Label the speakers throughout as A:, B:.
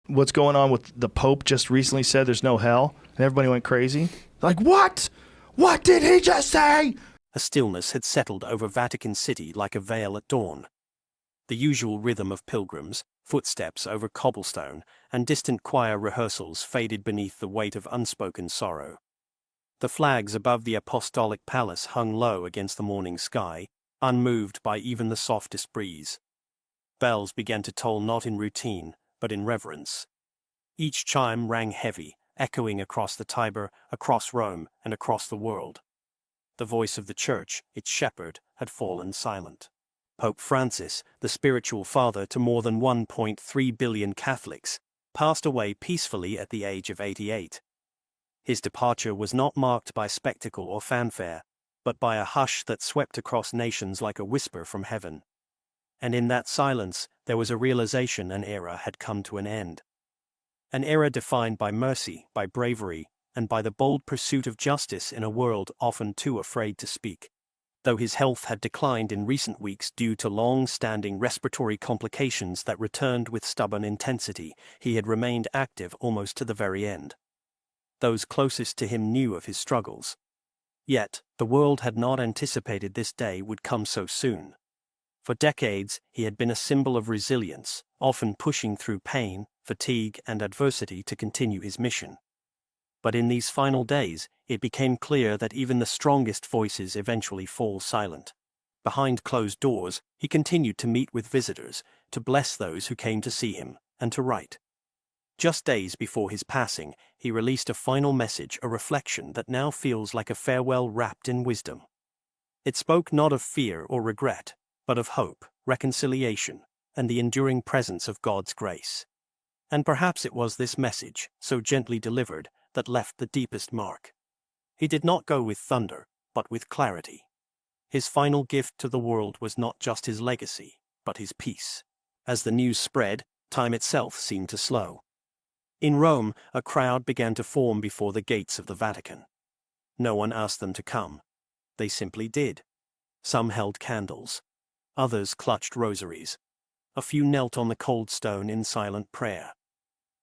A: what's going on with the Pope just recently said there's no hell, and everybody went crazy. Like, what? What did he just say?
B: A stillness had settled over Vatican City like a veil at dawn. The usual rhythm of pilgrims, footsteps over cobblestone, and distant choir rehearsals faded beneath the weight of unspoken sorrow. The flags above the apostolic palace hung low against the morning sky, unmoved by even the softest breeze. Bells began to toll not in routine, but in reverence. Each chime rang heavy, echoing across the Tiber, across Rome, and across the world. The voice of the Church, its shepherd, had fallen silent. Pope Francis, the spiritual father to more than 1.3 billion Catholics, passed away peacefully at the age of 88. His departure was not marked by spectacle or fanfare, but by a hush that swept across nations like a whisper from heaven. And in that silence, there was a realization an era had come to an end. An era defined by mercy, by bravery, and by the bold pursuit of justice in a world often too afraid to speak. Though his health had declined in recent weeks due to long-standing respiratory complications that returned with stubborn intensity, he had remained active almost to the very end. Those closest to him knew of his struggles. Yet, the world had not anticipated this day would come so soon. For decades, he had been a symbol of resilience, often pushing through pain, fatigue, and adversity to continue his mission. But in these final days, it became clear that even the strongest voices eventually fall silent. Behind closed doors, he continued to meet with visitors, to bless those who came to see him, and to write. Just days before his passing, he released a final message, a reflection that now feels like a farewell wrapped in wisdom. It spoke not of fear or regret, but of hope, reconciliation, and the enduring presence of God's grace. And perhaps it was this message, so gently delivered, that left the deepest mark. He did not go with thunder, but with clarity. His final gift to the world was not just his legacy, but his peace. As the news spread, time itself seemed to slow. In Rome, a crowd began to form before the gates of the Vatican. No one asked them to come. They simply did. Some held candles. Others clutched rosaries. A few knelt on the cold stone in silent prayer.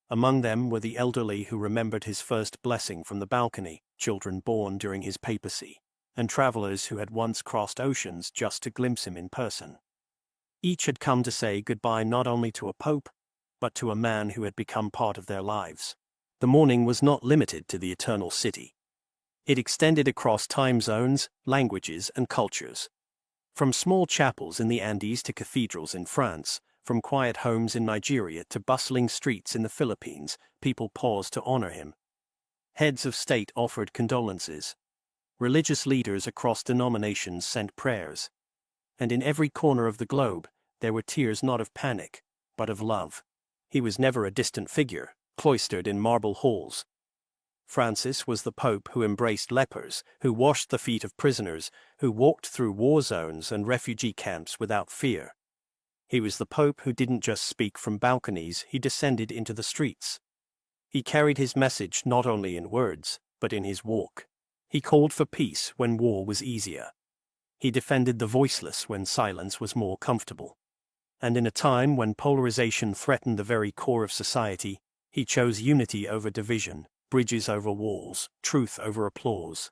B: Among them were the elderly who remembered his first blessing from the balcony, children born during his papacy, and travelers who had once crossed oceans just to glimpse him in person. Each had come to say goodbye not only to a pope, but to a man who had become part of their lives. The mourning was not limited to the Eternal City. It extended across time zones, languages, and cultures. From small chapels in the Andes to cathedrals in France, from quiet homes in Nigeria to bustling streets in the Philippines, people paused to honor him. Heads of state offered condolences. Religious leaders across denominations sent prayers. And in every corner of the globe, there were tears not of panic, but of love. He was never a distant figure, cloistered in marble halls. Francis was the Pope who embraced lepers, who washed the feet of prisoners, who walked through war zones and refugee camps without fear. He was the Pope who didn't just speak from balconies, he descended into the streets. He carried his message not only in words, but in his walk. He called for peace when war was easier. He defended the voiceless when silence was more comfortable. And in a time when polarization threatened the very core of society, he chose unity over division, bridges over walls, truth over applause.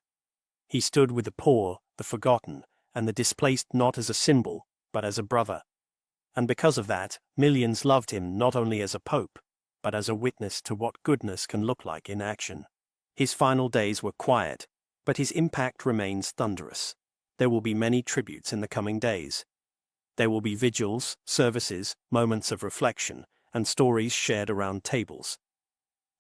B: He stood with the poor, the forgotten, and the displaced not as a symbol, but as a brother. And because of that, millions loved him not only as a pope, but as a witness to what goodness can look like in action. His final days were quiet, but his impact remains thunderous. There will be many tributes in the coming days. There will be vigils, services, moments of reflection, and stories shared around tables.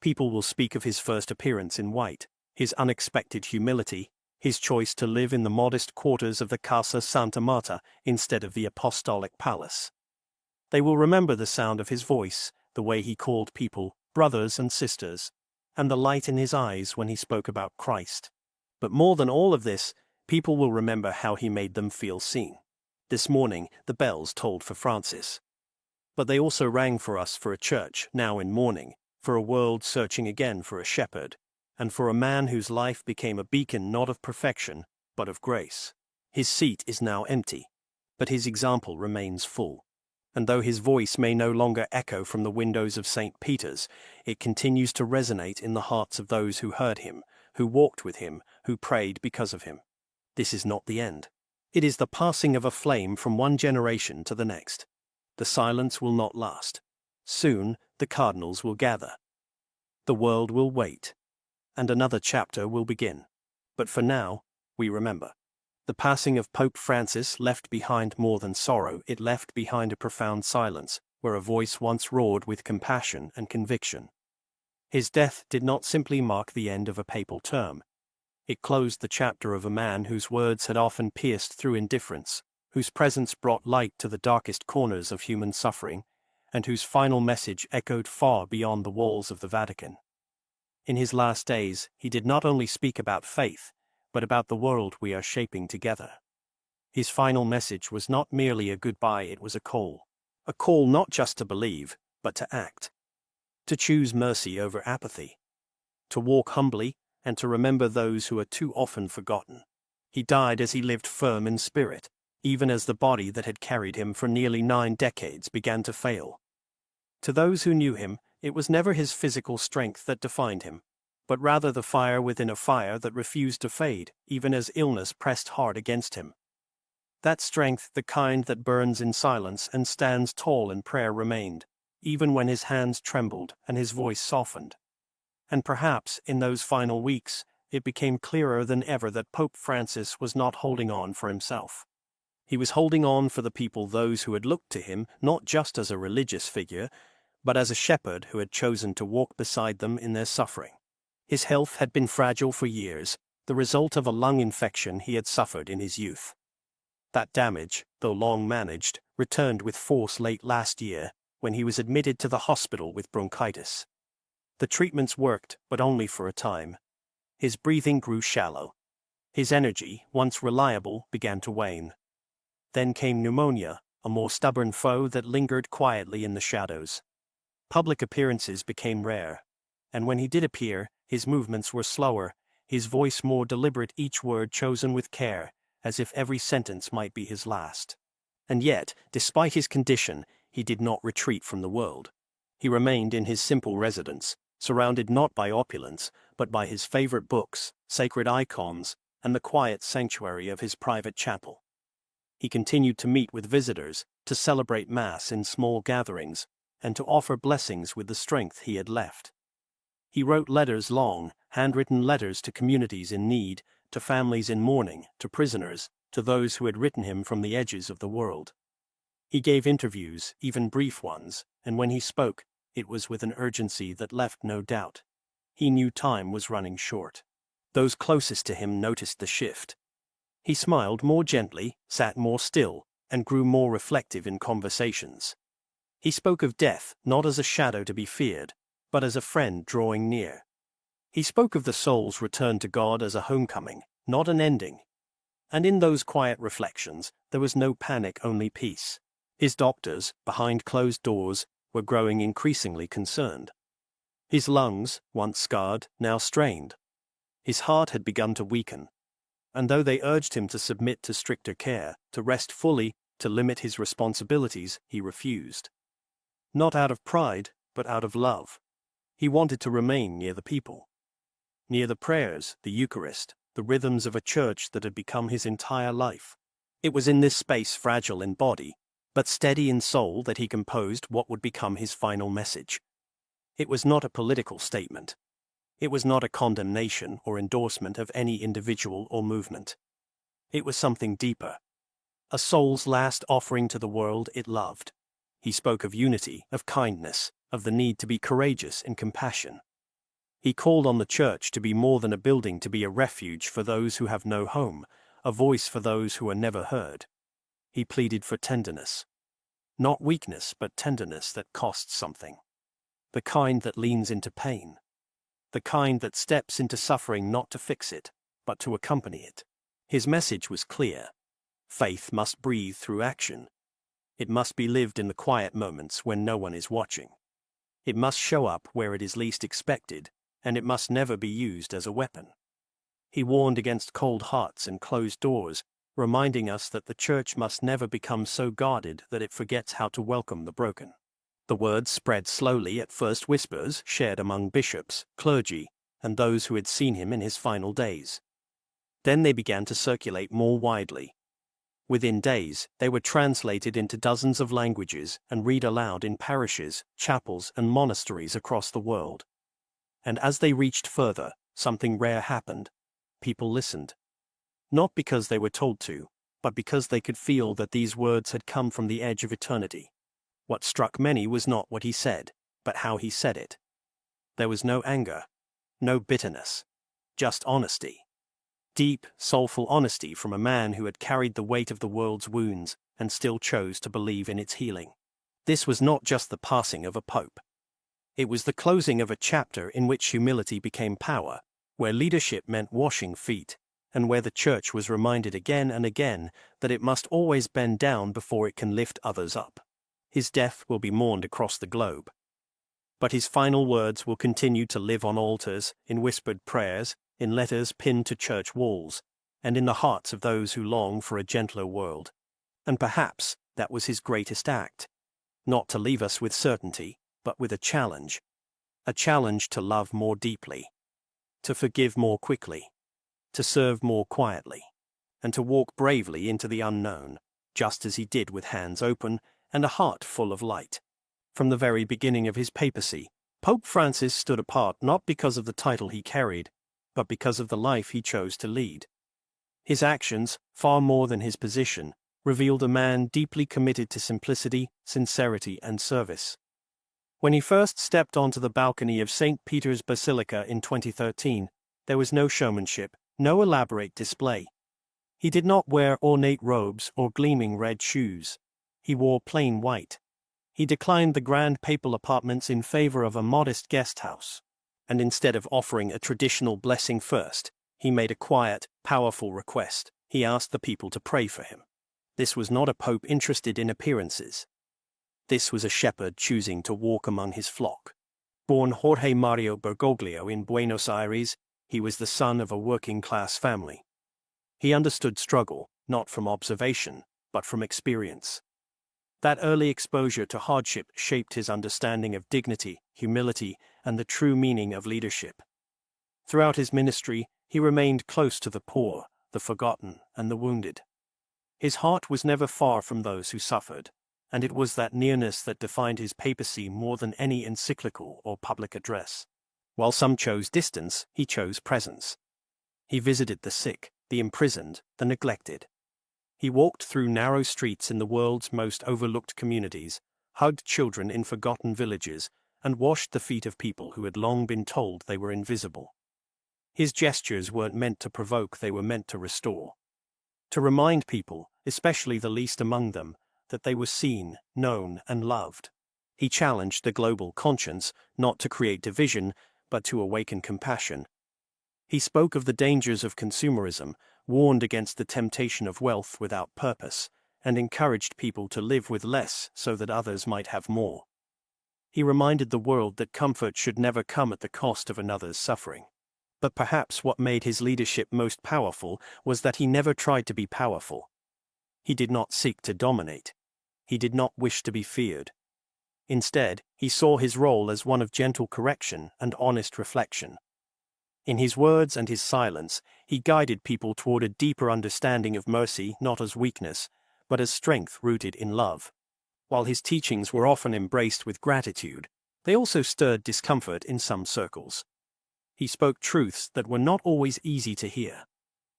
B: People will speak of his first appearance in white, his unexpected humility, his choice to live in the modest quarters of the Casa Santa Marta instead of the Apostolic Palace. They will remember the sound of his voice, the way he called people brothers and sisters, and the light in his eyes when he spoke about Christ. But more than all of this, people will remember how he made them feel seen. This morning, the bells tolled for Francis. But they also rang for us, for a church now in mourning, for a world searching again for a shepherd, and for a man whose life became a beacon not of perfection, but of grace. His seat is now empty, but his example remains full. And though his voice may no longer echo from the windows of St. Peter's, it continues to resonate in the hearts of those who heard him, who walked with him, who prayed because of him. This is not the end. It is the passing of a flame from one generation to the next. The silence will not last. Soon the cardinals will gather. The world will wait. And another chapter will begin. But for now, we remember. The passing of Pope Francis left behind more than sorrow. It left behind a profound silence, where a voice once roared with compassion and conviction. His death did not simply mark the end of a papal term. It closed the chapter of a man whose words had often pierced through indifference, whose presence brought light to the darkest corners of human suffering, and whose final message echoed far beyond the walls of the Vatican. In his last days, he did not only speak about faith, but about the world we are shaping together. His final message was not merely a goodbye, it was a call not just to believe, but to act, to choose mercy over apathy, to walk humbly, and to remember those who are too often forgotten. He died as he lived firm in spirit, even as the body that had carried him for nearly 9 decades began to fail. To those who knew him, it was never his physical strength that defined him, but rather the fire within a fire that refused to fade, even as illness pressed hard against him. That strength, the kind that burns in silence and stands tall in prayer, remained, even when his hands trembled and his voice softened. And perhaps, in those final weeks, it became clearer than ever that Pope Francis was not holding on for himself. He was holding on for the people, those who had looked to him not just as a religious figure, but as a shepherd who had chosen to walk beside them in their suffering. His health had been fragile for years, the result of a lung infection he had suffered in his youth. That damage, though long managed, returned with force late last year, when he was admitted to the hospital with bronchitis. The treatments worked, but only for a time. His breathing grew shallow. His energy, once reliable, began to wane. Then came pneumonia, a more stubborn foe that lingered quietly in the shadows. Public appearances became rare, and when he did appear, his movements were slower, his voice more deliberate, each word chosen with care, as if every sentence might be his last. And yet, despite his condition, he did not retreat from the world. He remained in his simple residence, surrounded not by opulence, but by his favorite books, sacred icons, and the quiet sanctuary of his private chapel. He continued to meet with visitors, to celebrate Mass in small gatherings, and to offer blessings with the strength he had left. He wrote letters, long, handwritten letters to communities in need, to families in mourning, to prisoners, to those who had written him from the edges of the world. He gave interviews, even brief ones, and when he spoke, it was with an urgency that left no doubt. He knew time was running short. Those closest to him noticed the shift. He smiled more gently, sat more still, and grew more reflective in conversations. He spoke of death not as a shadow to be feared, but as a friend drawing near. He spoke of the soul's return to God as a homecoming, not an ending. And in those quiet reflections, there was no panic, only peace. His doctors, behind closed doors, were growing increasingly concerned. His lungs, once scarred, now strained. His heart had begun to weaken. And though they urged him to submit to stricter care, to rest fully, to limit his responsibilities, he refused. Not out of pride, but out of love. He wanted to remain near the people. Near the prayers, the Eucharist, the rhythms of a church that had become his entire life. It was in this space, fragile in body, but steady in soul, that he composed what would become his final message. It was not a political statement. It was not a condemnation or endorsement of any individual or movement. It was something deeper. A soul's last offering to the world it loved. He spoke of unity, of kindness, of the need to be courageous in compassion. He called on the church to be more than a building, to be a refuge for those who have no home, a voice for those who are never heard. He pleaded for tenderness. Not weakness, but tenderness that costs something. The kind that leans into pain. The kind that steps into suffering not to fix it, but to accompany it. His message was clear. Faith must breathe through action. It must be lived in the quiet moments when no one is watching. It must show up where it is least expected, and it must never be used as a weapon. He warned against cold hearts and closed doors, reminding us that the church must never become so guarded that it forgets how to welcome the broken. The words spread slowly, at first whispers shared among bishops, clergy, and those who had seen him in his final days. Then they began to circulate more widely. Within days, they were translated into dozens of languages and read aloud in parishes, chapels, and monasteries across the world. And as they reached further, something rare happened. People listened. Not because they were told to, but because they could feel that these words had come from the edge of eternity. What struck many was not what he said, but how he said it. There was no anger, no bitterness, just honesty. Deep, soulful honesty from a man who had carried the weight of the world's wounds and still chose to believe in its healing. This was not just the passing of a pope. It was the closing of a chapter in which humility became power, where leadership meant washing feet, and where the church was reminded again and again that it must always bend down before it can lift others up. His death will be mourned across the globe. But his final words will continue to live on altars, in whispered prayers, in letters pinned to church walls, and in the hearts of those who long for a gentler world. And perhaps that was his greatest act. Not to leave us with certainty, but with a challenge. A challenge to love more deeply, to forgive more quickly, to serve more quietly, and to walk bravely into the unknown, just as he did with hands open and a heart full of light. From the very beginning of his papacy, Pope Francis stood apart not because of the title he carried, but because of the life he chose to lead. His actions, far more than his position, revealed a man deeply committed to simplicity, sincerity, and service. When he first stepped onto the balcony of St. Peter's Basilica in 2013, there was no showmanship, no elaborate display. He did not wear ornate robes or gleaming red shoes. He wore plain white. He declined the grand papal apartments in favor of a modest guest house. And instead of offering a traditional blessing first, he made a quiet, powerful request. He asked the people to pray for him. This was not a pope interested in appearances. This was a shepherd choosing to walk among his flock. Born Jorge Mario Bergoglio in Buenos Aires, he was the son of a working-class family. He understood struggle, not from observation, but from experience. That early exposure to hardship shaped his understanding of dignity, humility, and the true meaning of leadership. Throughout his ministry, he remained close to the poor, the forgotten, and the wounded. His heart was never far from those who suffered, and it was that nearness that defined his papacy more than any encyclical or public address. While some chose distance, he chose presence. He visited the sick, the imprisoned, the neglected. He walked through narrow streets in the world's most overlooked communities, hugged children in forgotten villages, and washed the feet of people who had long been told they were invisible. His gestures weren't meant to provoke, they were meant to restore. To remind people, especially the least among them, that they were seen, known, and loved. He challenged the global conscience, not to create division, but to awaken compassion. He spoke of the dangers of consumerism, warned against the temptation of wealth without purpose, and encouraged people to live with less so that others might have more. He reminded the world that comfort should never come at the cost of another's suffering. But perhaps what made his leadership most powerful was that he never tried to be powerful. He did not seek to dominate. He did not wish to be feared. Instead, he saw his role as one of gentle correction and honest reflection. In his words and his silence, he guided people toward a deeper understanding of mercy not as weakness, but as strength rooted in love. While his teachings were often embraced with gratitude, they also stirred discomfort in some circles. He spoke truths that were not always easy to hear.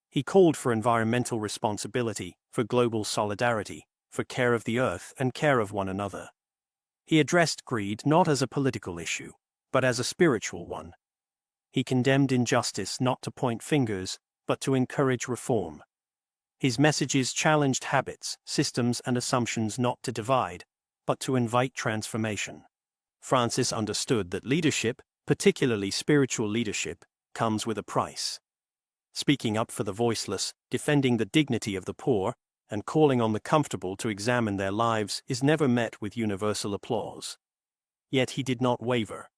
B: He called for environmental responsibility, for global solidarity, for care of the earth and care of one another. He addressed greed not as a political issue, but as a spiritual one. He condemned injustice not to point fingers, but to encourage reform. His messages challenged habits, systems, and assumptions not to divide, but to invite transformation. Francis understood that leadership, particularly spiritual leadership, comes with a price. Speaking up for the voiceless, defending the dignity of the poor, and calling on the comfortable to examine their lives is never met with universal applause. Yet he did not waver.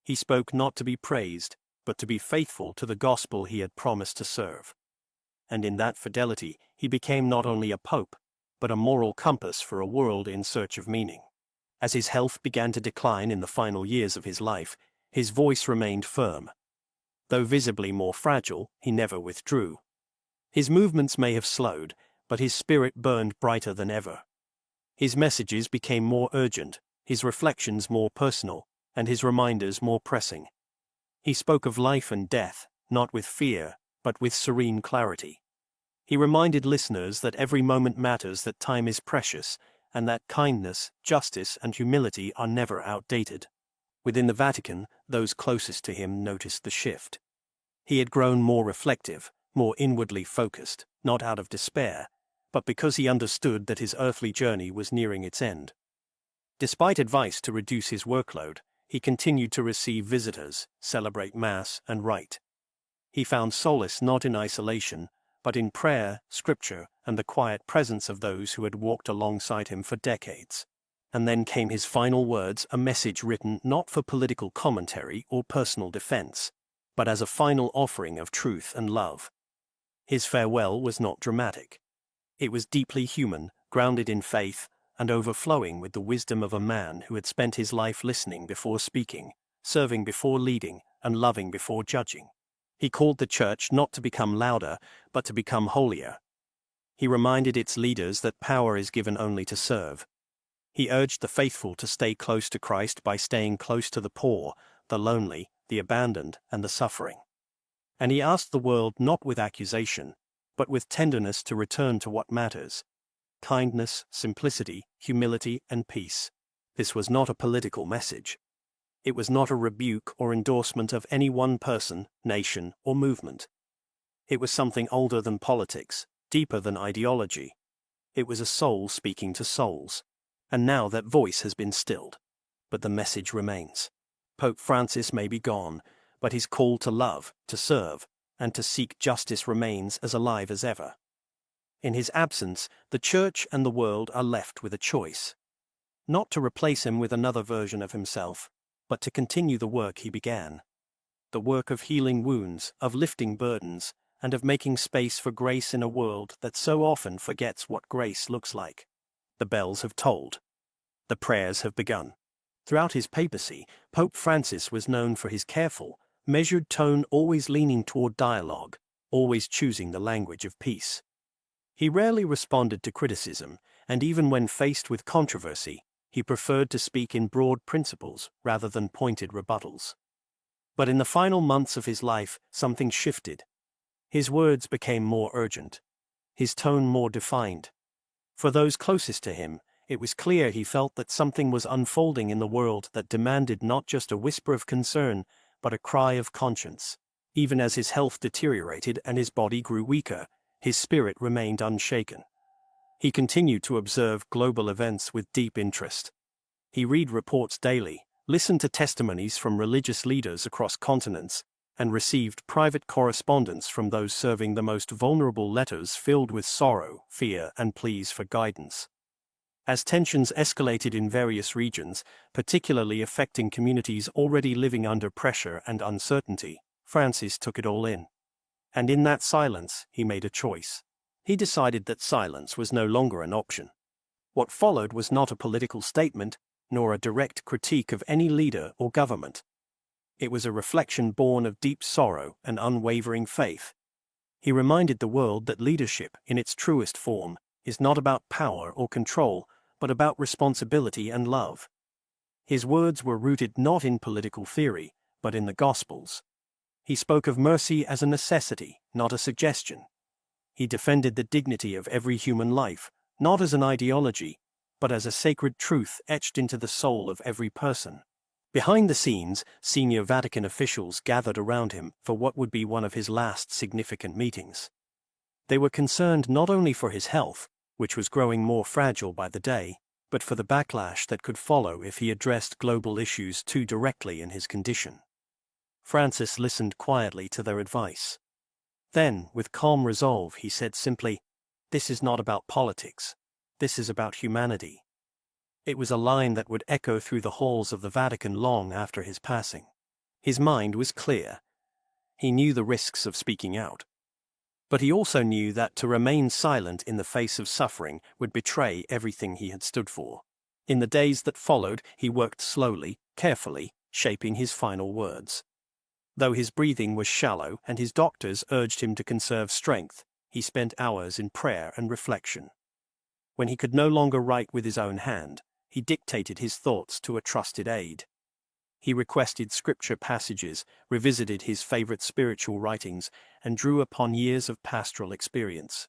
B: He spoke not to be praised, but to be faithful to the gospel he had promised to serve. and in that fidelity he became not only a pope, but a moral compass for a world in search of meaning. As his health began to decline in the final years of his life, his voice remained firm. Though visibly more fragile, he never withdrew. His movements may have slowed, but his spirit burned brighter than ever. His messages became more urgent, his reflections more personal, and his reminders more pressing. He spoke of life and death, not with fear, but with serene clarity. He reminded listeners that every moment matters, that time is precious, and that kindness, justice, and humility are never outdated. Within the Vatican, those closest to him noticed the shift. He had grown more reflective, more inwardly focused, not out of despair, but because he understood that his earthly journey was nearing its end. Despite advice to reduce his workload, he continued to receive visitors, celebrate Mass, and write. He found solace not in isolation, but in prayer, scripture, and the quiet presence of those who had walked alongside him for decades. And then came his final words, a message written not for political commentary or personal defense, but as a final offering of truth and love. His farewell was not dramatic. It was deeply human, grounded in faith, and overflowing with the wisdom of a man who had spent his life listening before speaking, serving before leading, and loving before judging. He called the Church not to become louder, but to become holier. He reminded its leaders that power is given only to serve. He urged the faithful to stay close to Christ by staying close to the poor, the lonely, the abandoned, and the suffering. And he asked the world not with accusation, but with tenderness to return to what matters: kindness, simplicity, humility, and peace. This was not a political message. It was not a rebuke or endorsement of any one person, nation, or movement. It was something older than politics, deeper than ideology. It was a soul speaking to souls. And now that voice has been stilled, but the message remains. Pope Francis may be gone, but his call to love, to serve, and to seek justice remains as alive as ever. In his absence, the Church and the world are left with a choice. Not to replace him with another version of himself, but to continue the work he began. The work of healing wounds, of lifting burdens, and of making space for grace in a world that so often forgets what grace looks like. The bells have tolled. The prayers have begun. Throughout his papacy, Pope Francis was known for his careful, measured tone, always leaning toward dialogue, always choosing the language of peace. He rarely responded to criticism, and even when faced with controversy, he preferred to speak in broad principles rather than pointed rebuttals. But in the final months of his life, something shifted. His words became more urgent, his tone more defined. For those closest to him, it was clear he felt that something was unfolding in the world that demanded not just a whisper of concern, but a cry of conscience. Even as his health deteriorated and his body grew weaker, his spirit remained unshaken. He continued to observe global events with deep interest. He read reports daily, listened to testimonies from religious leaders across continents, and received private correspondence from those serving the most vulnerable, letters filled with sorrow, fear, and pleas for guidance. As tensions escalated in various regions, particularly affecting communities already living under pressure and uncertainty, Francis took it all in. And in that silence, he made a choice. He decided that silence was no longer an option. What followed was not a political statement, nor a direct critique of any leader or government. It was a reflection born of deep sorrow and unwavering faith. He reminded the world that leadership, in its truest form, is not about power or control, but about responsibility and love. His words were rooted not in political theory, but in the Gospels. He spoke of mercy as a necessity, not a suggestion. He defended the dignity of every human life, not as an ideology, but as a sacred truth etched into the soul of every person. Behind the scenes, senior Vatican officials gathered around him for what would be one of his last significant meetings. They were concerned not only for his health, which was growing more fragile by the day, but for the backlash that could follow if he addressed global issues too directly in his condition. Francis listened quietly to their advice. Then, with calm resolve, he said simply, "This is not about politics. This is about humanity." It was a line that would echo through the halls of the Vatican long after his passing. His mind was clear. He knew the risks of speaking out. But he also knew that to remain silent in the face of suffering would betray everything he had stood for. In the days that followed, he worked slowly, carefully, shaping his final words. Though his breathing was shallow and his doctors urged him to conserve strength, he spent hours in prayer and reflection. When he could no longer write with his own hand, he dictated his thoughts to a trusted aide. He requested scripture passages, revisited his favorite spiritual writings, and drew upon years of pastoral experience.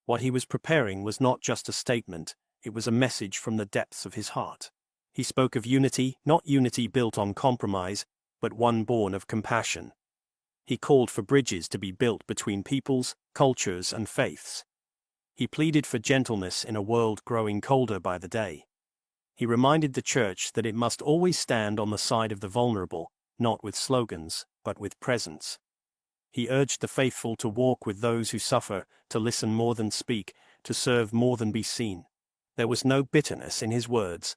B: What he was preparing was not just a statement, it was a message from the depths of his heart. He spoke of unity, not unity built on compromise, but one born of compassion. He called for bridges to be built between peoples, cultures, and faiths. He pleaded for gentleness in a world growing colder by the day. He reminded the church that it must always stand on the side of the vulnerable, not with slogans, but with presence. He urged the faithful to walk with those who suffer, to listen more than speak, to serve more than be seen. There was no bitterness in his words,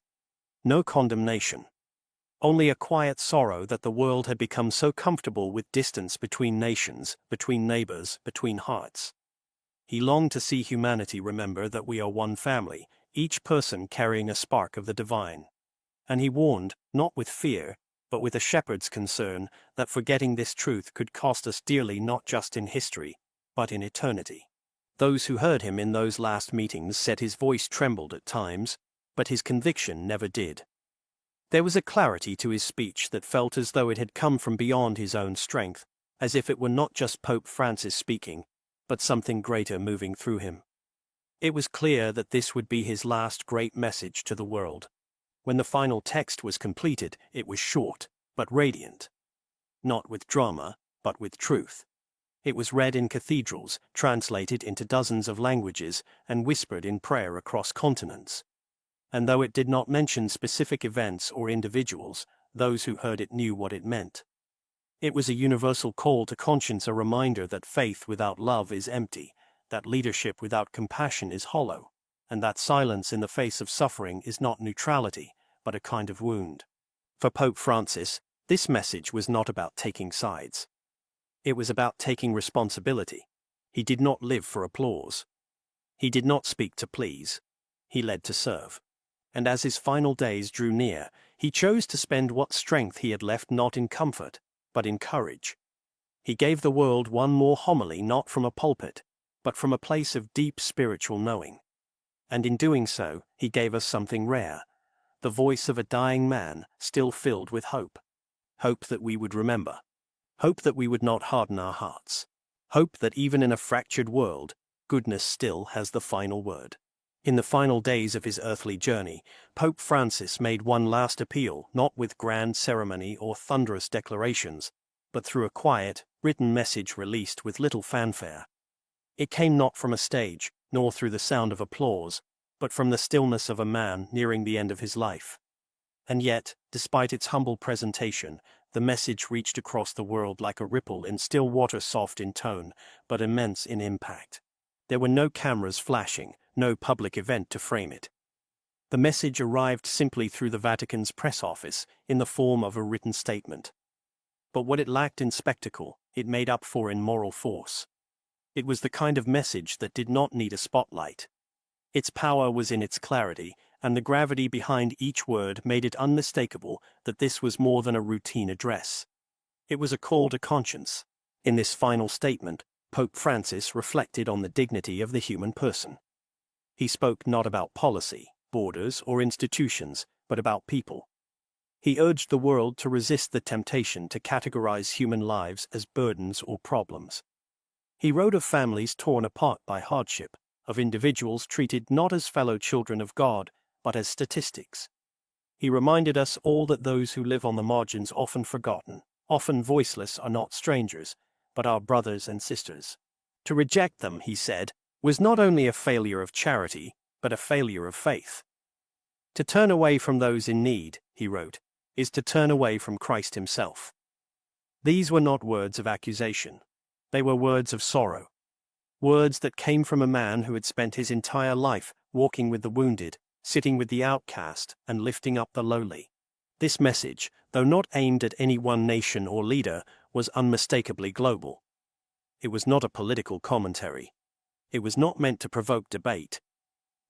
B: no condemnation. Only a quiet sorrow that the world had become so comfortable with distance between nations, between neighbors, between hearts. He longed to see humanity remember that we are one family, each person carrying a spark of the divine. And he warned, not with fear, but with a shepherd's concern, that forgetting this truth could cost us dearly not just in history, but in eternity. Those who heard him in those last meetings said his voice trembled at times, but his conviction never did. There was a clarity to his speech that felt as though it had come from beyond his own strength, as if it were not just Pope Francis speaking, but something greater moving through him. It was clear that this would be his last great message to the world. When the final text was completed, it was short, but radiant. Not with drama, but with truth. It was read in cathedrals, translated into dozens of languages, and whispered in prayer across continents. And though it did not mention specific events or individuals, those who heard it knew what it meant. It was a universal call to conscience, a reminder that faith without love is empty, that leadership without compassion is hollow, and that silence in the face of suffering is not neutrality, but a kind of wound. For Pope Francis, this message was not about taking sides. It was about taking responsibility. He did not live for applause. He did not speak to please. He led to serve. And as his final days drew near, he chose to spend what strength he had left not in comfort, but in courage. He gave the world one more homily not from a pulpit, but from a place of deep spiritual knowing. And in doing so, he gave us something rare, the voice of a dying man still filled with hope. Hope that we would remember. Hope that we would not harden our hearts. Hope that even in a fractured world, goodness still has the final word. In the final days of his earthly journey, Pope Francis made one last appeal, not with grand ceremony or thunderous declarations, but through a quiet, written message released with little fanfare. It came not from a stage, nor through the sound of applause, but from the stillness of a man nearing the end of his life. And yet, despite its humble presentation, the message reached across the world like a ripple in still water, soft in tone, but immense in impact. There were no cameras flashing, no public event to frame it. The message arrived simply through the Vatican's press office in the form of a written statement. But what it lacked in spectacle, it made up for in moral force. It was the kind of message that did not need a spotlight. Its power was in its clarity, and the gravity behind each word made it unmistakable that this was more than a routine address. It was a call to conscience. In this final statement, Pope Francis reflected on the dignity of the human person. He spoke not about policy, borders, or institutions, but about people. He urged the world to resist the temptation to categorize human lives as burdens or problems. He wrote of families torn apart by hardship, of individuals treated not as fellow children of God, but as statistics. He reminded us all that those who live on the margins, often forgotten, often voiceless, are not strangers, but our brothers and sisters. To reject them, he said, was not only a failure of charity, but a failure of faith. To turn away from those in need, he wrote, is to turn away from Christ himself. These were not words of accusation. They were words of sorrow. Words that came from a man who had spent his entire life walking with the wounded, sitting with the outcast, and lifting up the lowly. This message, though not aimed at any one nation or leader, was unmistakably global. It was not a political commentary. It was not meant to provoke debate.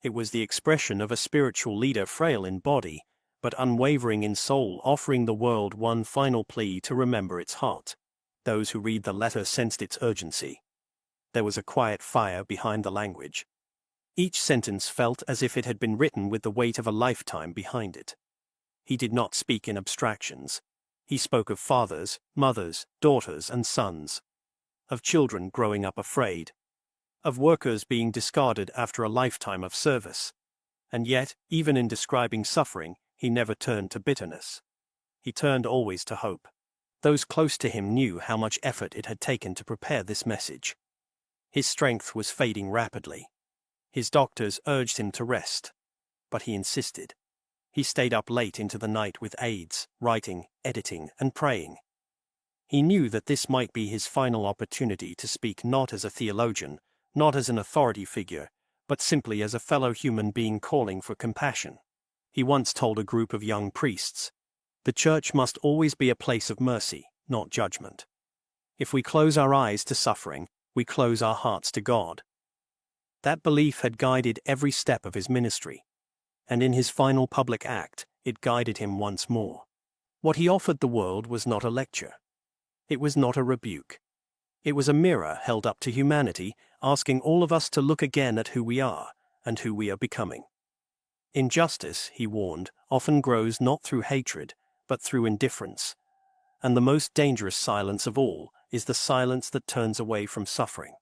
B: It was the expression of a spiritual leader, frail in body, but unwavering in soul, offering the world one final plea to remember its heart. Those who read the letter sensed its urgency. There was a quiet fire behind the language. Each sentence felt as if it had been written with the weight of a lifetime behind it. He did not speak in abstractions. He spoke of fathers, mothers, daughters, and sons. Of children growing up afraid. Of workers being discarded after a lifetime of service. And yet, even in describing suffering, he never turned to bitterness. He turned always to hope. Those close to him knew how much effort it had taken to prepare this message. His strength was fading rapidly. His doctors urged him to rest. But he insisted. He stayed up late into the night with aides, writing, editing, and praying. He knew that this might be his final opportunity to speak, not as a theologian, not as an authority figure, but simply as a fellow human being calling for compassion. He once told a group of young priests, "The church must always be a place of mercy, not judgment. If we close our eyes to suffering, we close our hearts to God." That belief had guided every step of his ministry, and in his final public act, it guided him once more. What he offered the world was not a lecture. It was not a rebuke. It was a mirror held up to humanity, asking all of us to look again at who we are and who we are becoming. Injustice, he warned, often grows not through hatred, but through indifference. And the most dangerous silence of all is the silence that turns away from suffering.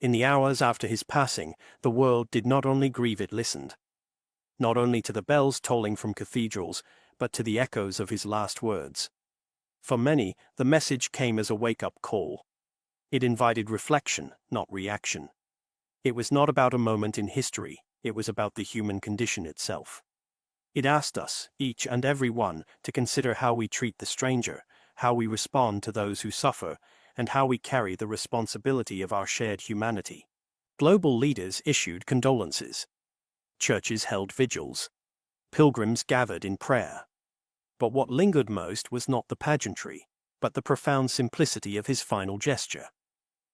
B: In the hours after his passing, the world did not only grieve, it listened. Not only to the bells tolling from cathedrals, but to the echoes of his last words. For many, the message came as a wake-up call. It invited reflection, not reaction. It was not about a moment in history, it was about the human condition itself. It asked us, each and every one, to consider how we treat the stranger, how we respond to those who suffer, and how we carry the responsibility of our shared humanity. Global leaders issued condolences. Churches held vigils. Pilgrims gathered in prayer. But what lingered most was not the pageantry, but the profound simplicity of his final gesture.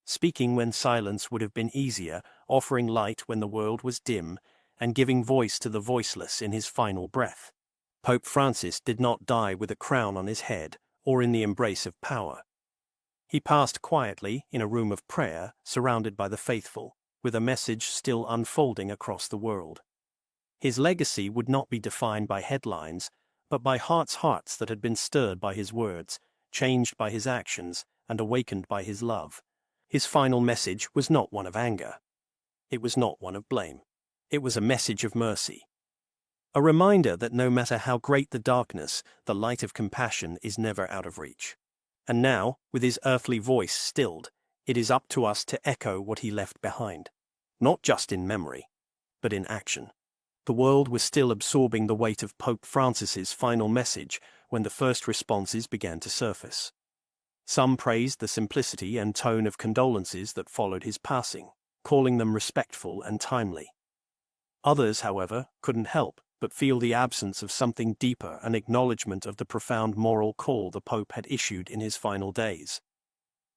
B: Speaking when silence would have been easier, offering light when the world was dim, and giving voice to the voiceless in his final breath. Pope Francis did not die with a crown on his head, or in the embrace of power. He passed quietly in a room of prayer, surrounded by the faithful, with a message still unfolding across the world. His legacy would not be defined by headlines, but by hearts that had been stirred by his words, changed by his actions, and awakened by his love. His final message was not one of anger. It was not one of blame. It was a message of mercy. A reminder that no matter how great the darkness, the light of compassion is never out of reach. And now, with his earthly voice stilled, it is up to us to echo what he left behind. Not just in memory, but in action. The world was still absorbing the weight of Pope Francis's final message when the first responses began to surface. Some praised the simplicity and tone of condolences that followed his passing, calling them respectful and timely. Others, however, couldn't help but feel the absence of something deeper, an acknowledgement of the profound moral call the Pope had issued in his final days.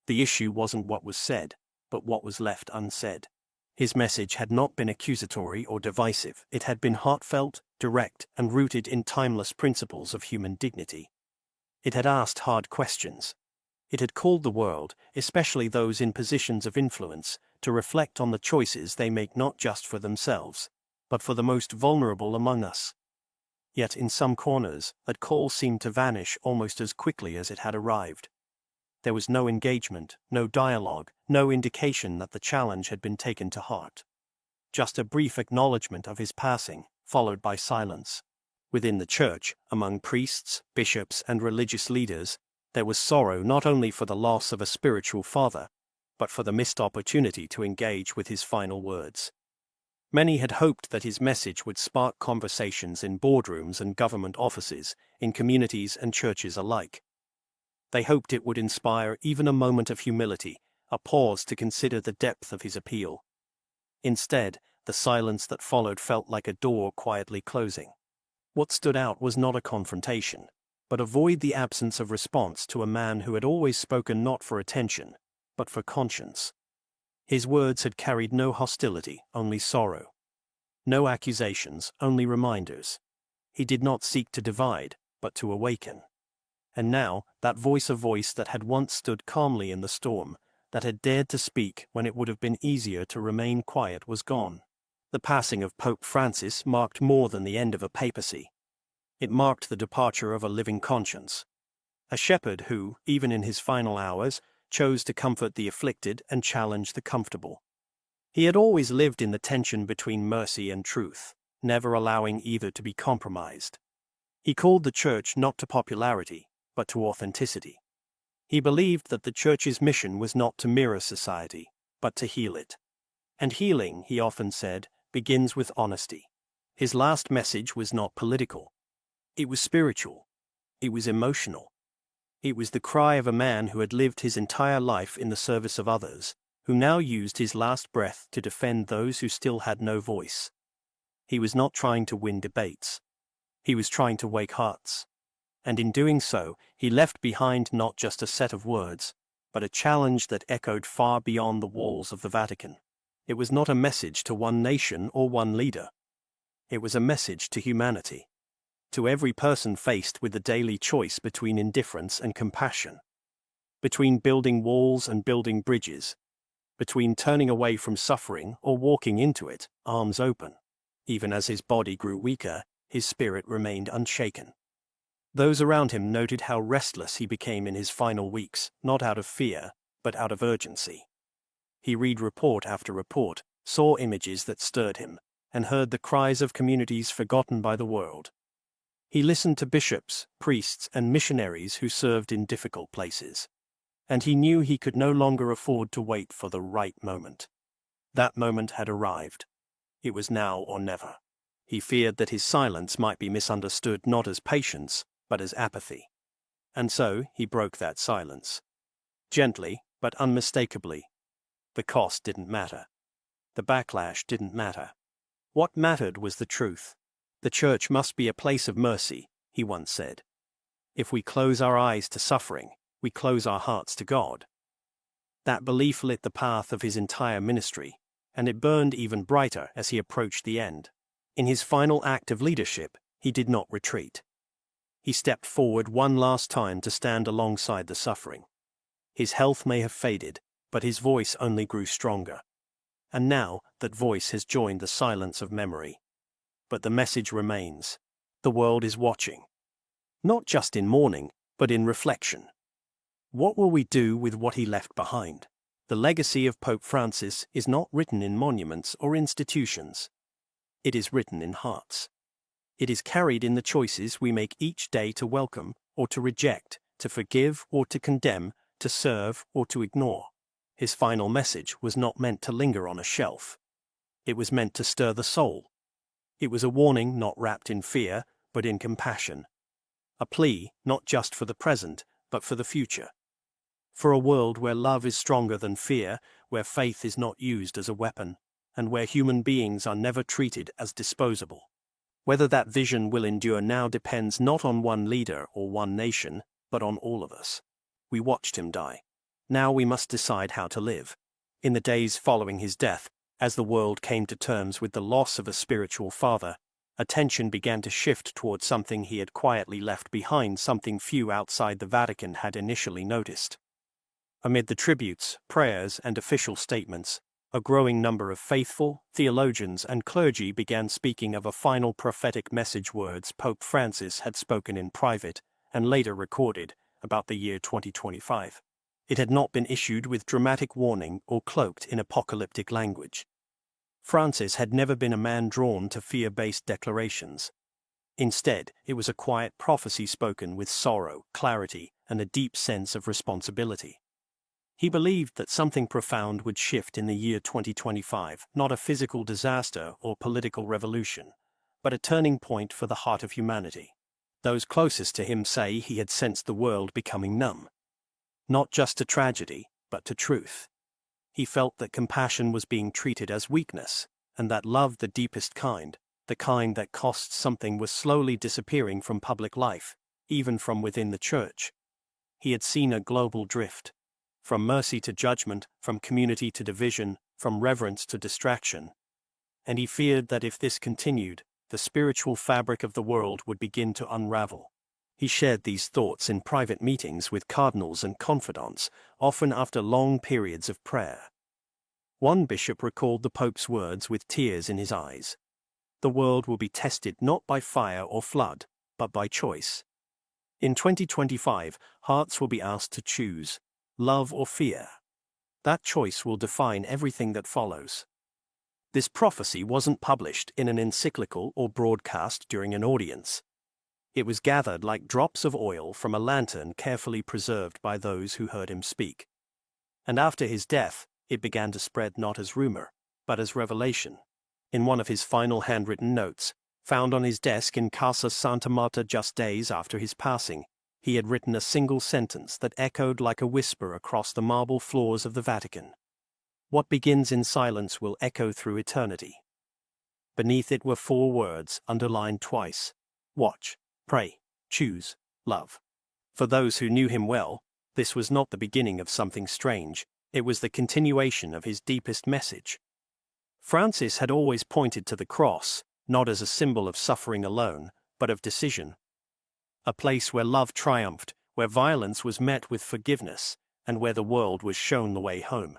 B: The issue wasn't what was said, but what was left unsaid. His message had not been accusatory or divisive. It had been heartfelt, direct, and rooted in timeless principles of human dignity. It had asked hard questions. It had called the world, especially those in positions of influence, to reflect on the choices they make not just for themselves, but for the most vulnerable among us. Yet in some corners, that call seemed to vanish almost as quickly as it had arrived. There was no engagement, no dialogue, no indication that the challenge had been taken to heart. Just a brief acknowledgement of his passing, followed by silence. Within the church, among priests, bishops, and religious leaders, there was sorrow not only for the loss of a spiritual father, but for the missed opportunity to engage with his final words. Many had hoped that his message would spark conversations in boardrooms and government offices, in communities and churches alike. They hoped it would inspire even a moment of humility, a pause to consider the depth of his appeal. Instead, the silence that followed felt like a door quietly closing. What stood out was not a confrontation, but avoid the absence of response to a man who had always spoken not for attention, but for conscience. His words had carried no hostility, only sorrow. No accusations, only reminders. He did not seek to divide, but to awaken. And now, that voice, a voice that had once stood calmly in the storm, that had dared to speak when it would have been easier to remain quiet, was gone. The passing of Pope Francis marked more than the end of a papacy. It marked the departure of a living conscience. A shepherd who, even in his final hours, chose to comfort the afflicted and challenge the comfortable. He had always lived in the tension between mercy and truth, never allowing either to be compromised. He called the church not to popularity, but to authenticity. He believed that the church's mission was not to mirror society, but to heal it. And healing, he often said, begins with honesty. His last message was not political. It was spiritual. It was emotional. It was the cry of a man who had lived his entire life in the service of others, who now used his last breath to defend those who still had no voice. He was not trying to win debates. He was trying to wake hearts. And in doing so, he left behind not just a set of words, but a challenge that echoed far beyond the walls of the Vatican. It was not a message to one nation or one leader. It was a message to humanity, to every person faced with the daily choice between indifference and compassion, between building walls and building bridges, between turning away from suffering or walking into it, arms open. Even as his body grew weaker, his spirit remained unshaken. Those around him noted how restless he became in his final weeks, not out of fear, but out of urgency. He read report after report, saw images that stirred him, and heard the cries of communities forgotten by the world. He listened to bishops, priests, and missionaries who served in difficult places. And he knew he could no longer afford to wait for the right moment. That moment had arrived. It was now or never. He feared that his silence might be misunderstood not as patience, but as apathy. And so he broke that silence. Gently, but unmistakably. The cost didn't matter. The backlash didn't matter. What mattered was the truth. The church must be a place of mercy, he once said. If we close our eyes to suffering, we close our hearts to God. That belief lit the path of his entire ministry, and it burned even brighter as he approached the end. In his final act of leadership, he did not retreat. He stepped forward one last time to stand alongside the suffering. His health may have faded, but his voice only grew stronger. And now that voice has joined the silence of memory. But the message remains. The world is watching. Not just in mourning, but in reflection. What will we do with what he left behind? The legacy of Pope Francis is not written in monuments or institutions. It is written in hearts. It is carried in the choices we make each day to welcome or to reject, to forgive or to condemn, to serve or to ignore. His final message was not meant to linger on a shelf. It was meant to stir the soul. It was a warning not wrapped in fear, but in compassion. A plea not just for the present, but for the future. For a world where love is stronger than fear, where faith is not used as a weapon, and where human beings are never treated as disposable. Whether that vision will endure now depends not on one leader or one nation, but on all of us. We watched him die. Now we must decide how to live. In the days following his death, as the world came to terms with the loss of a spiritual father, attention began to shift toward something he had quietly left behind, something few outside the Vatican had initially noticed. Amid the tributes, prayers, and official statements, a growing number of faithful, theologians, and clergy began speaking of a final prophetic message, words Pope Francis had spoken in private and later recorded about the year 2025. It had not been issued with dramatic warning or cloaked in apocalyptic language. Francis had never been a man drawn to fear-based declarations. Instead, it was a quiet prophecy spoken with sorrow, clarity, and a deep sense of responsibility. He believed that something profound would shift in the year 2025, not a physical disaster or political revolution, but a turning point for the heart of humanity. Those closest to him say he had sensed the world becoming numb. Not just to tragedy, but to truth. He felt that compassion was being treated as weakness, and that love, the deepest kind, the kind that costs something, was slowly disappearing from public life, even from within the church. He had seen a global drift. From mercy to judgment, from community to division, from reverence to distraction. And he feared that if this continued, the spiritual fabric of the world would begin to unravel. He shared these thoughts in private meetings with cardinals and confidants, often after long periods of prayer. One bishop recalled the Pope's words with tears in his eyes. The world will be tested not by fire or flood, but by choice. In 2025, hearts will be asked to choose, love or fear. That choice will define everything that follows. This prophecy wasn't published in an encyclical or broadcast during an audience. It was gathered like drops of oil from a lantern carefully preserved by those who heard him speak. And after his death, it began to spread not as rumor, but as revelation. In one of his final handwritten notes, found on his desk in Casa Santa Marta just days after his passing, he had written a single sentence that echoed like a whisper across the marble floors of the Vatican. What begins in silence will echo through eternity. Beneath it were 4 words, underlined twice: watch, pray, choose, love. For those who knew him well, this was not the beginning of something strange, it was the continuation of his deepest message. Francis had always pointed to the cross, not as a symbol of suffering alone, but of decision. A place where love triumphed, where violence was met with forgiveness, and where the world was shown the way home.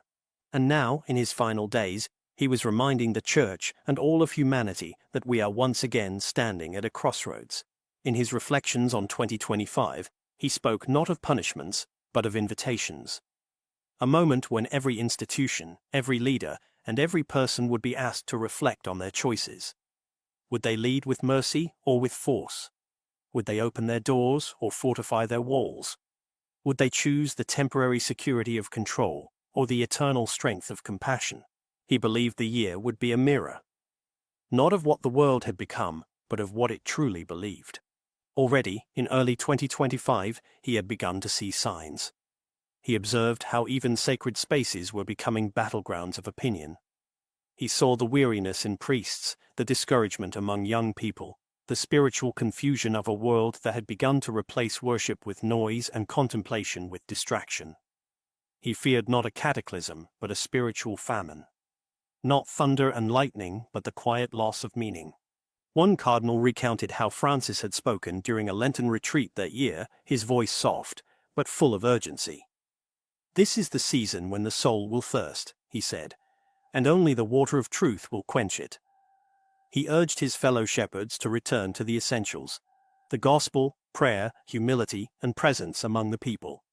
B: And now, in his final days, he was reminding the Church and all of humanity that we are once again standing at a crossroads. In his reflections on 2025, he spoke not of punishments, but of invitations. A moment when every institution, every leader, and every person would be asked to reflect on their choices. Would they lead with mercy or with force? Would they open their doors or fortify their walls? Would they choose the temporary security of control or the eternal strength of compassion? He believed the year would be a mirror, not of what the world had become, but of what it truly believed. Already, in early 2025, he had begun to see signs. He observed how even sacred spaces were becoming battlegrounds of opinion. He saw the weariness in priests, the discouragement among young people, the spiritual confusion of a world that had begun to replace worship with noise and contemplation with distraction. He feared not a cataclysm, but a spiritual famine. Not thunder and lightning, but the quiet loss of meaning. One cardinal recounted how Francis had spoken during a Lenten retreat that year, his voice soft, but full of urgency. "This is the season when the soul will thirst," he said, "and only the water of truth will quench it." He urged his fellow shepherds to return to the essentials: the gospel, prayer, humility, and presence among the people.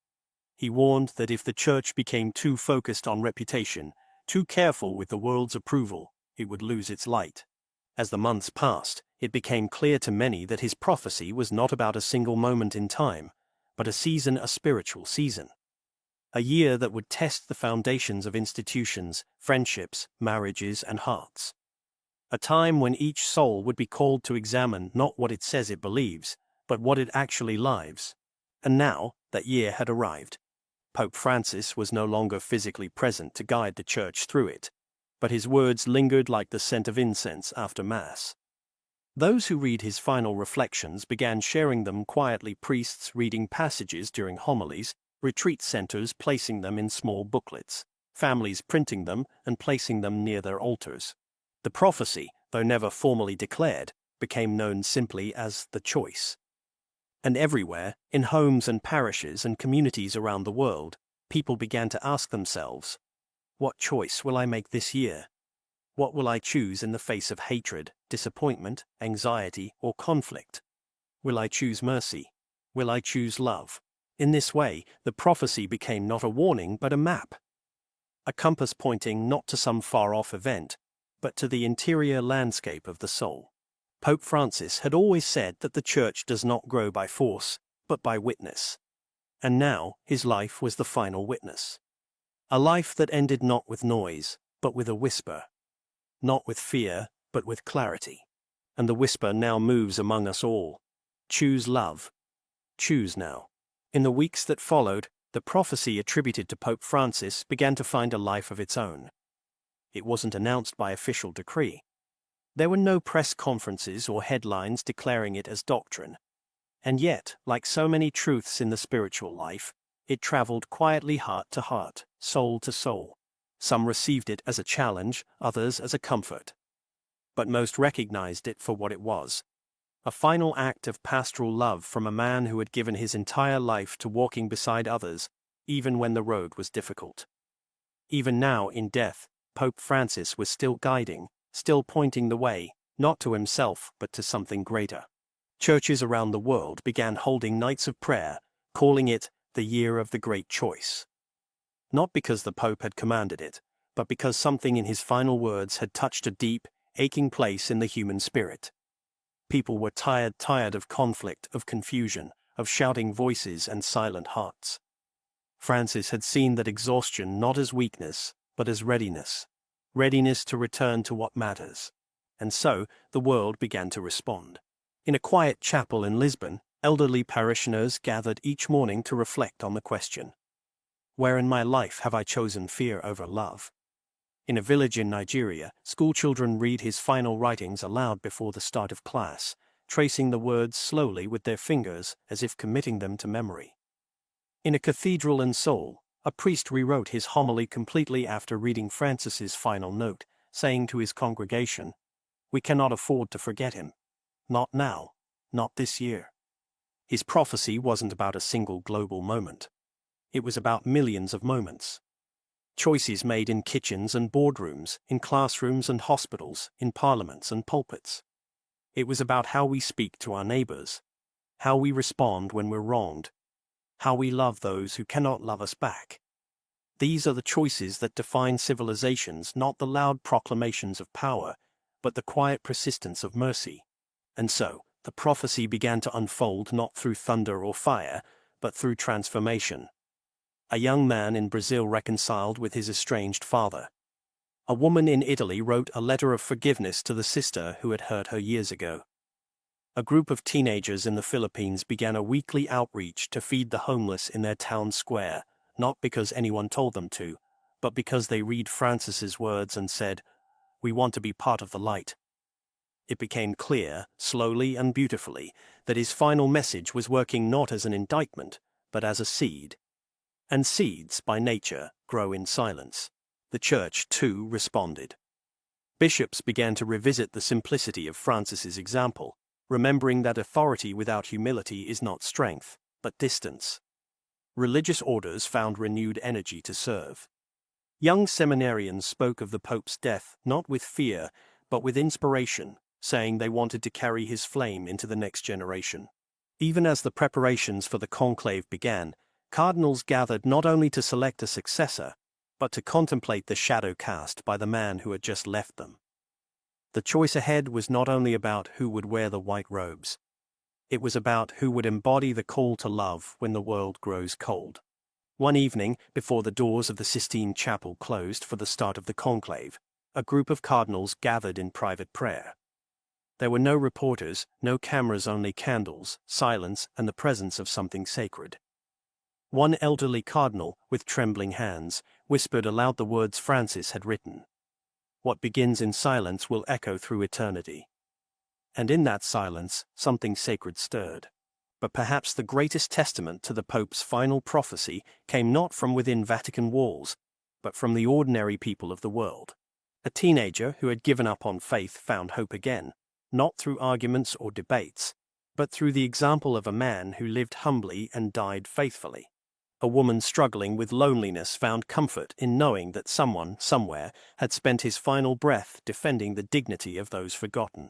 B: He warned that if the Church became too focused on reputation, too careful with the world's approval, it would lose its light. As the months passed, it became clear to many that his prophecy was not about a single moment in time, but a season, a spiritual season. A year that would test the foundations of institutions, friendships, marriages, and hearts. A time when each soul would be called to examine not what it says it believes, but what it actually lives. And now, that year had arrived. Pope Francis was no longer physically present to guide the Church through it, but his words lingered like the scent of incense after Mass. Those who read his final reflections began sharing them quietly, priests reading passages during homilies, retreat centers placing them in small booklets, families printing them and placing them near their altars. The prophecy, though never formally declared, became known simply as the choice. And everywhere, in homes and parishes and communities around the world, people began to ask themselves, what choice will I make this year? What will I choose in the face of hatred, disappointment, anxiety, or conflict? Will I choose mercy? Will I choose love? In this way, the prophecy became not a warning but a map. A compass pointing not to some far-off event, but to the interior landscape of the soul. Pope Francis had always said that the Church does not grow by force, but by witness. And now, his life was the final witness. A life that ended not with noise, but with a whisper. Not with fear, but with clarity. And the whisper now moves among us all. Choose love. Choose now. In the weeks that followed, the prophecy attributed to Pope Francis began to find a life of its own. It wasn't announced by official decree. There were no press conferences or headlines declaring it as doctrine. And yet, like so many truths in the spiritual life, it traveled quietly heart to heart, soul to soul. Some received it as a challenge, others as a comfort. But most recognized it for what it was: a final act of pastoral love from a man who had given his entire life to walking beside others, even when the road was difficult. Even now, in death, Pope Francis was still guiding, still pointing the way, not to himself but to something greater. Churches around the world began holding nights of prayer, calling it the Year of the Great Choice. Not because the Pope had commanded it, but because something in his final words had touched a deep, aching place in the human spirit. People were tired of conflict, of confusion, of shouting voices and silent hearts. Francis had seen that exhaustion not as weakness, but as readiness. Readiness to return to what matters. And so, the world began to respond. In a quiet chapel in Lisbon, elderly parishioners gathered each morning to reflect on the question: where in my life have I chosen fear over love? In a village in Nigeria, schoolchildren read his final writings aloud before the start of class, tracing the words slowly with their fingers as if committing them to memory. In a cathedral in Seoul, a priest rewrote his homily completely after reading Francis's final note, saying to his congregation, "We cannot afford to forget him. Not now, not this year." His prophecy wasn't about a single global moment. It was about millions of moments. Choices made in kitchens and boardrooms, in classrooms and hospitals, in parliaments and pulpits. It was about how we speak to our neighbors, how we respond when we're wronged, how we love those who cannot love us back. These are the choices that define civilizations, not the loud proclamations of power, but the quiet persistence of mercy. And so, the prophecy began to unfold not through thunder or fire, but through transformation. A young man in Brazil reconciled with his estranged father. A woman in Italy wrote a letter of forgiveness to the sister who had hurt her years ago. A group of teenagers in the Philippines began a weekly outreach to feed the homeless in their town square, not because anyone told them to, but because they read Francis's words and said, "We want to be part of the light." It became clear, slowly and beautifully, that his final message was working not as an indictment, but as a seed. And seeds, by nature, grow in silence. The Church, too, responded. Bishops began to revisit the simplicity of Francis's example, remembering that authority without humility is not strength, but distance. Religious orders found renewed energy to serve. Young seminarians spoke of the Pope's death not with fear, but with inspiration, saying they wanted to carry his flame into the next generation. Even as the preparations for the conclave began, cardinals gathered not only to select a successor, but to contemplate the shadow cast by the man who had just left them. The choice ahead was not only about who would wear the white robes. It was about who would embody the call to love when the world grows cold. One evening, before the doors of the Sistine Chapel closed for the start of the conclave, a group of cardinals gathered in private prayer. There were no reporters, no cameras, only candles, silence, and the presence of something sacred. One elderly cardinal, with trembling hands, whispered aloud the words Francis had written. "What begins in silence will echo through eternity." And in that silence, something sacred stirred. But perhaps the greatest testament to the Pope's final prophecy came not from within Vatican walls, but from the ordinary people of the world. A teenager who had given up on faith found hope again, not through arguments or debates, but through the example of a man who lived humbly and died faithfully. A woman struggling with loneliness found comfort in knowing that someone, somewhere, had spent his final breath defending the dignity of those forgotten.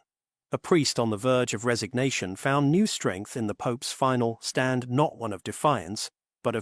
B: A priest on the verge of resignation found new strength in the Pope's final stand, not one of defiance, but of